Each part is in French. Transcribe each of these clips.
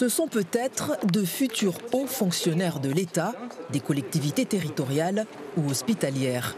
Ce sont peut-être de futurs hauts fonctionnaires de l'État, des collectivités territoriales ou hospitalières.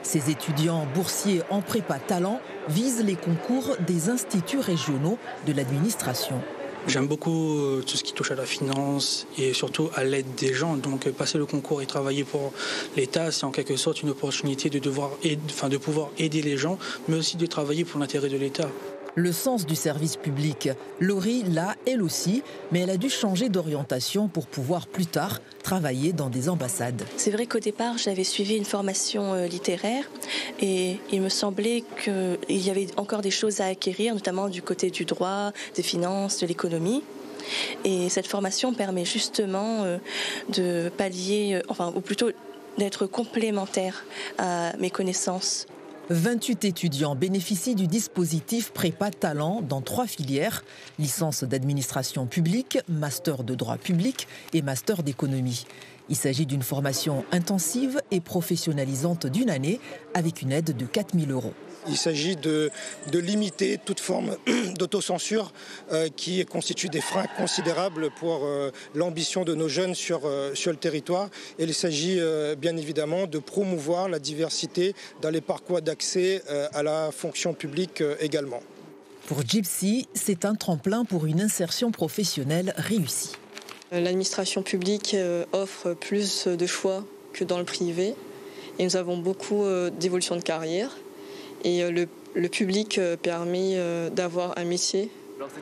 Ces étudiants boursiers en prépa talent visent les concours des instituts régionaux de l'administration. J'aime beaucoup tout ce qui touche à la finance et surtout à l'aide des gens. Donc passer le concours et travailler pour l'État, c'est en quelque sorte une opportunité de pouvoir aider les gens, mais aussi de travailler pour l'intérêt de l'État. Le sens du service public, Laurie l'a elle aussi, mais elle a dû changer d'orientation pour pouvoir plus tard travailler dans des ambassades. C'est vrai qu'au départ, j'avais suivi une formation littéraire et il me semblait qu'il y avait encore des choses à acquérir, notamment du côté du droit, des finances, de l'économie. Et cette formation permet justement de pallier, ou plutôt d'être complémentaire à mes connaissances. 28 étudiants bénéficient du dispositif Prépa Talent dans 3 filières, licence d'administration publique, master de droit public et master d'économie. Il s'agit d'une formation intensive et professionnalisante d'une année avec une aide de 4 000 €. Il s'agit de limiter toute forme d'autocensure qui constitue des freins considérables pour l'ambition de nos jeunes sur le territoire. Et il s'agit bien évidemment de promouvoir la diversité dans les parcours d'accès à la fonction publique également. Pour Gypsy, c'est un tremplin pour une insertion professionnelle réussie. L'administration publique offre plus de choix que dans le privé et nous avons beaucoup d'évolution de carrière. Et le public permet d'avoir un métier.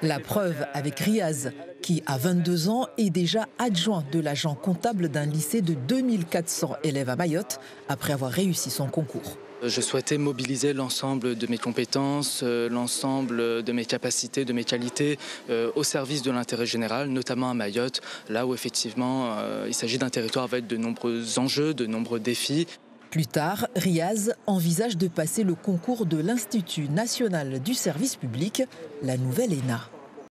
La preuve avec Riaz, qui à 22 ans est déjà adjoint de l'agent comptable d'un lycée de 2400 élèves à Mayotte après avoir réussi son concours. Je souhaitais mobiliser l'ensemble de mes compétences, l'ensemble de mes capacités, de mes qualités au service de l'intérêt général, notamment à Mayotte, là où effectivement il s'agit d'un territoire avec de nombreux enjeux, de nombreux défis. Plus tard, Riaz envisage de passer le concours de l'Institut national du service public, la nouvelle ENA.